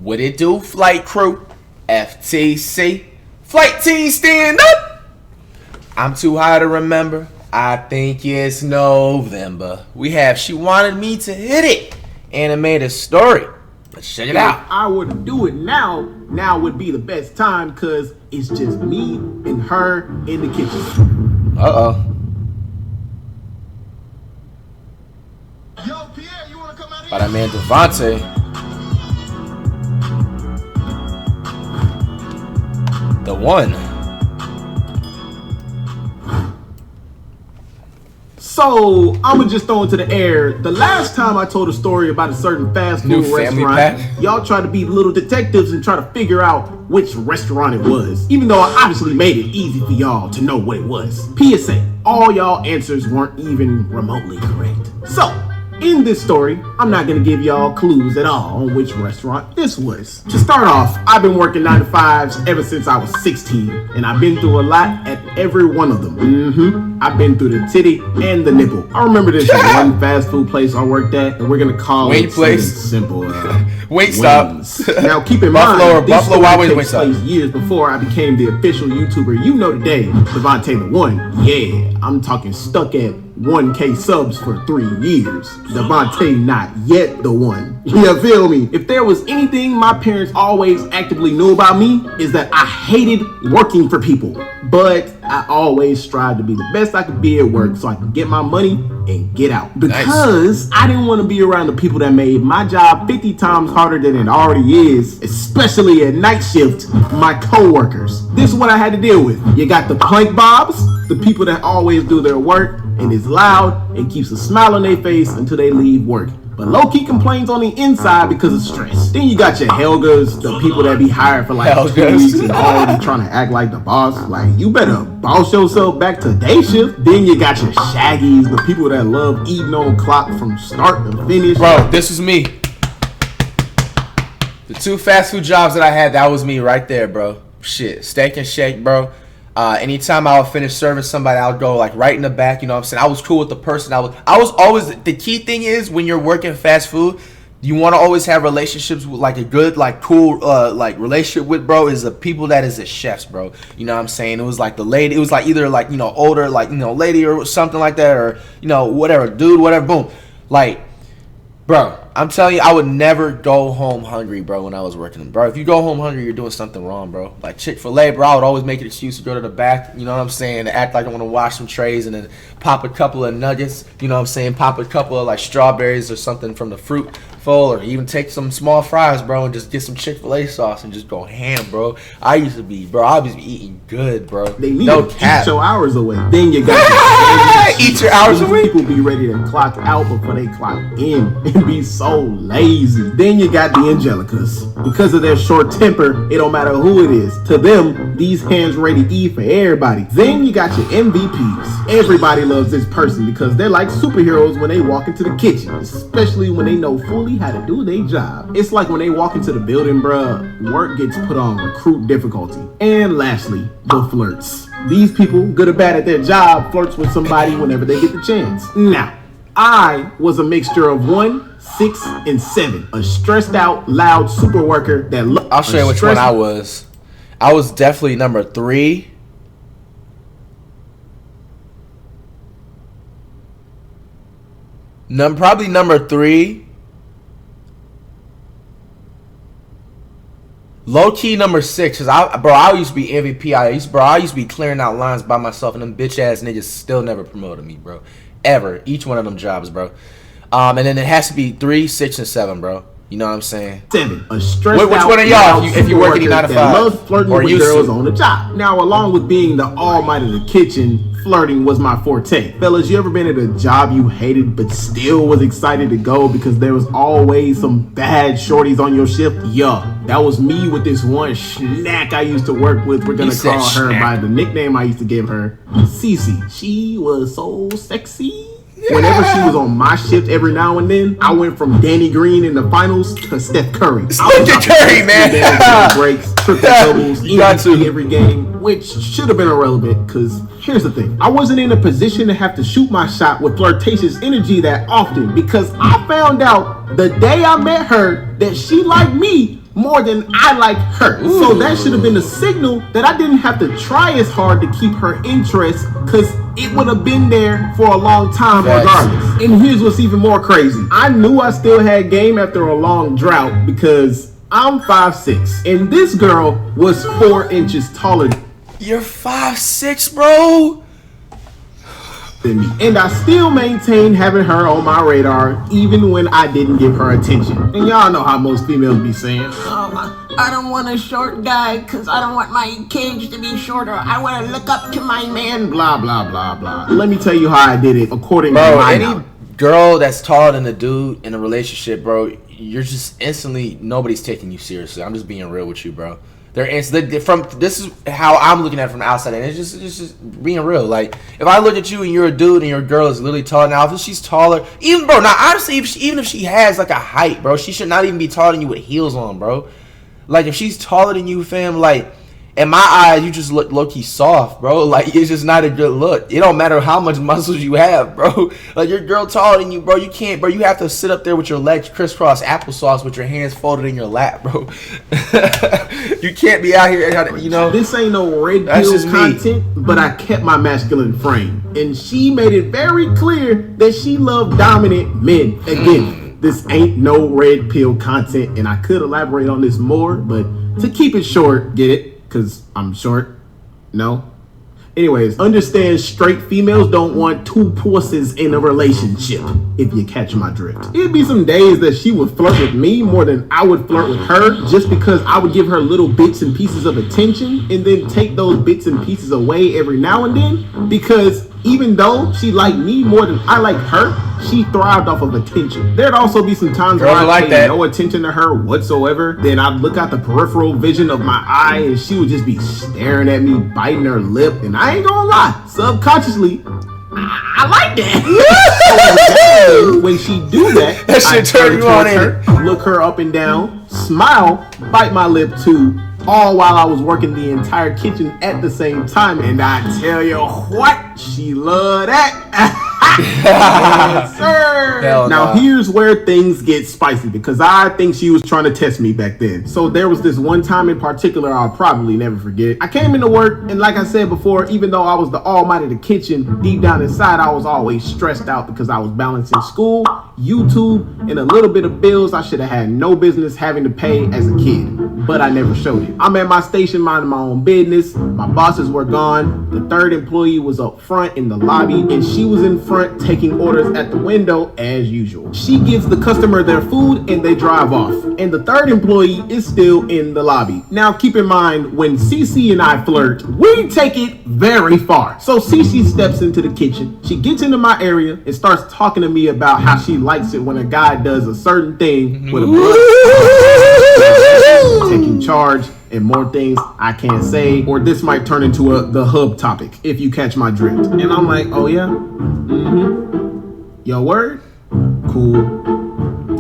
What it do, flight crew? FTC. Flight team stand up. I'm too high to remember. I think it's November. We have She Wanted Me to Hit It. Animated story. Let's check it out. If I were to do it now would be the best time because it's just me and her in the kitchen. Uh-oh. Yo, Pierre, you wanna come out here? By that man Devontae. The one. So, I'ma just throw into the air. The last time I told a story about a certain fast food restaurant, y'all tried to be little detectives and try to figure out which restaurant it was. Even though I obviously made it easy for y'all to know what it was. PSA, all y'all answers weren't even remotely correct. So, in this story, I'm not gonna give y'all clues at all on which restaurant this was. To start off, I've been working 9 to 5s ever since I was 16, and I've been through a lot at every one of them. I've been through the titty and the nipple. I remember this one fast food place I worked at, and we're gonna call it simple. Wait, stop. Now keep in mind, this Buffalo Wild Wings takes place years before I became the official YouTuber you know today, Devontae the One. Yeah, I'm talking stuck at 1K subs for 3 years. Devontae not yet the one. You feel me? If there was anything my parents always actively knew about me, is that I hated working for people. But I always strived to be the best I could be at work so I could get my money and get out. Because I didn't want to be around the people that made my job 50 times harder than it already is, especially at night shift, my co-workers. This is what I had to deal with. You got the plank bobs, the people that always do their work and is loud and keeps a smile on their face until they leave work, but low-key complains on the inside because of stress. Then you got your Helgas, the people that be hired for like 2 weeks and already trying to act like the boss. Like, you better boss yourself back to day shift. Then you got your Shaggies, the people that love eating on clock from start to finish. Bro, this was me. The 2 fast food jobs that I had, that was me right there, bro. Shit, Steak and Shake, bro. Anytime I would finish serving somebody, I would go like right in the back. You know what I'm saying? I was cool with the person. I was always, the key thing is when you're working fast food, you want to always have relationships with like a good, like cool, like relationship with, bro, is the people that is the chefs, bro. You know what I'm saying? It was like the lady, it was like either like, you know, older, like, you know, lady or something like that, or, you know, whatever, dude, whatever, boom. Like, bro, I'm telling you, I would never go home hungry, bro, when I was working. Bro, if you go home hungry, you're doing something wrong, bro. Like Chick-fil-A, bro, I would always make an excuse to go to the back, you know what I'm saying, to act like I want to wash some trays and then pop a couple of nuggets, you know what I'm saying, pop a couple of like strawberries or something from the fruit bowl, or even take some small fries, bro, and just get some Chick-fil-A sauce and just go ham, bro. I used to be, bro, I was eating good, bro. They need to eat your hours away. Then you got eat your hours away. People be ready to clock out before they clock in and be so lazy. Then you got the Angelicas. Because of their short temper, it don't matter who it is. To them, these hands ready to eat for everybody. Then you got your MVPs. Everybody loves this person because they're like superheroes when they walk into the kitchen, especially when they know fully how to do their job. It's like when they walk into the building, bruh, work gets put on recruit difficulty. And lastly, the flirts. These people, good or bad at their job, flirts with somebody whenever they get the chance. Now, I was a mixture of 1, 6, and 7. A stressed out, loud super worker that looked. I'll show you which one I was. I was definitely number 3. Probably number 3. Low key number 6, cause I used to be MVP. I used to be clearing out lines by myself, and them bitch ass niggas still never promoted me, bro. Ever, each one of them jobs, bro. And then it has to be 3, 6, and 7, bro. You know what I'm saying? 7. A stressed which one of y'all, if you work any 9 to 5, loves flirting with girls on the job? Now, along with being the all might of the kitchen, flirting was my forte. Fellas, you ever been at a job you hated but still was excited to go because there was always some bad shorties on your shift? Yeah, that was me with this one snack I used to work with. We're gonna call her by the nickname I used to give her, Cece. She was so sexy. Whenever she was on my shift every now and then, I went from Danny Green in the finals to Steph Curry. Steph Curry, man. Breaks, triple doubles, MVP every game, which should have been irrelevant because here's the thing. I wasn't in a position to have to shoot my shot with flirtatious energy that often because I found out the day I met her that she liked me more than I like her. Ooh. So that should have been a signal that I didn't have to try as hard to keep her interest, because it would have been there for a long time regardless. And here's what's even more crazy. I knew I still had game after a long drought because I'm 5'6", and this girl was 4 inches taller. You're 5'6", bro? Than me. And I still maintain having her on my radar even when I didn't give her attention. And y'all know how most females be saying, I don't want a short guy because I don't want my cage to be shorter. I want to look up to my man, blah, blah, blah, blah. Let me tell you how I did it according to my any girl that's taller than a dude in a relationship, bro, you're just instantly, nobody's taking you seriously. I'm just being real with you, bro. This is how I'm looking at it from the outside, and it's just being real. Like, if I look at you and you're a dude and your girl is literally tall, now if she's taller, even bro, now honestly, even if she has like a height, bro, she should not even be taller than you with heels on, bro. Like, if she's taller than you, fam, like, in my eyes, you just look low-key soft, bro. Like, it's just not a good look. It don't matter how much muscles you have, bro. Like, your girl taller than you, bro. You can't, bro. You have to sit up there with your legs crisscross applesauce with your hands folded in your lap, bro. You can't be out here, you know. This ain't no red pill content, but I kept my masculine frame. And she made it very clear that she loved dominant men. Again, this ain't no red pill content, and I could elaborate on this more, but to keep it short, get it? Because I'm short? No? Anyways, understand straight females don't want two pussies in a relationship, if you catch my drift. It'd be some days that she would flirt with me more than I would flirt with her, just because I would give her little bits and pieces of attention and then take those bits and pieces away every now and then, because even though she liked me more than I like her, she thrived off of attention. There'd also be some times where I'd pay no attention to her whatsoever. Then I'd look out the peripheral vision of my eye and she would just be staring at me, biting her lip. And I ain't gonna lie, subconsciously, I like that. So when she do that, that shit turn you on, her, look her up and down, smile, bite my lip too, all while I was working the entire kitchen at the same time. And I tell you what, she loved that. Yes, sir. Now here's where things get spicy, because I think she was trying to test me back then. So there was this one time in particular I'll probably never forget. I came into work, and like I said before, even though I was the almighty of the kitchen, deep down inside I was always stressed out because I was balancing school, YouTube, and a little bit of bills I should have had no business having to pay as a kid, but I never showed it. I'm at my station minding my own business. My bosses were gone. The third employee was up front in the lobby, and she was in front taking orders at the window as usual. She gives the customer their food and they drive off, and the third employee is still in the lobby. Now keep in mind, when Cece and I flirt, we take it very far. So Cece steps into the kitchen, she gets into my area and starts talking to me about how she likes it when a guy does a certain thing with a blood, taking charge, and more things I can't say, or this might turn into the hub topic, if you catch my drift. And I'm like, oh yeah? Your word? Cool.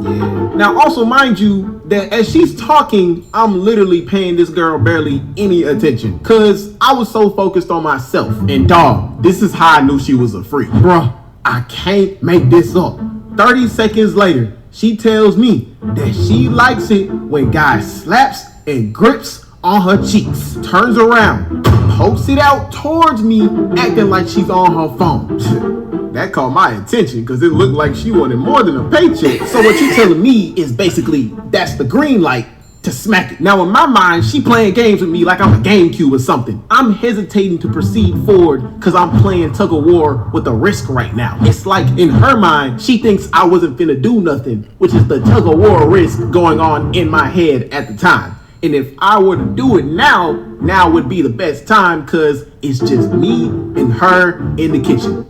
Yeah. Now also mind you that as she's talking, I'm literally paying this girl barely any attention, cause I was so focused on myself. And dog, this is how I knew she was a freak. Bruh, I can't make this up. 30 seconds later, she tells me that she likes it when guys slaps and grips on her cheeks, turns around, pokes it out towards me, acting like she's on her phone. That caught my attention because it looked like she wanted more than a paycheck. So what you're telling me is basically that's the green light to smack it. Now in my mind, she playing games with me like I'm a GameCube or something. I'm hesitating to proceed forward because I'm playing tug of war with a risk right now. It's like in her mind, she thinks I wasn't finna do nothing, which is the tug of war risk going on in my head at the time. And if I were to do it now would be the best time because it's just me and her in the kitchen.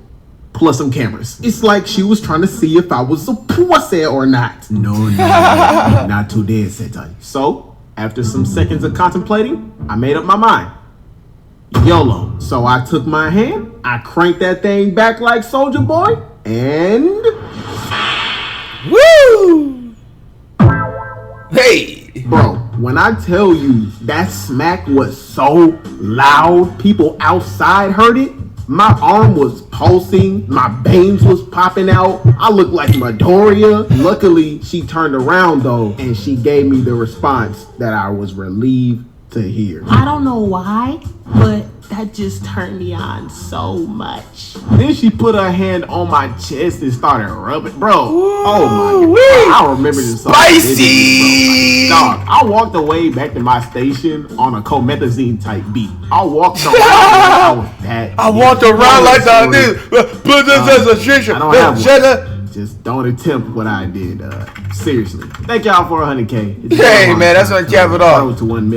Plus some cameras. It's like she was trying to see if I was a pussy or not. No, not today, Satan. So, after some seconds of contemplating, I made up my mind. YOLO. So I took my hand, I cranked that thing back like Soldier Boy, and... Woo! Hey! Bro, when I tell you that smack was so loud, people outside heard it, My arm was pulsing, my veins was popping out. I looked like Midoriya. Luckily, she turned around though, and she gave me the response that I was relieved to hear. I don't know why, but that just turned me on so much. Then she put her hand on my chest and started rubbing, bro. Oh my god, I remember this song. Spicy! Dog, I walked away back to my station on a comethazine type beat. I walked around like I was that. I walked around like this. Put this as a shisha. I don't have one. Just don't attempt what I did. Seriously. Thank y'all for 100K. Hey man, that's what I cap it off. To 1 million.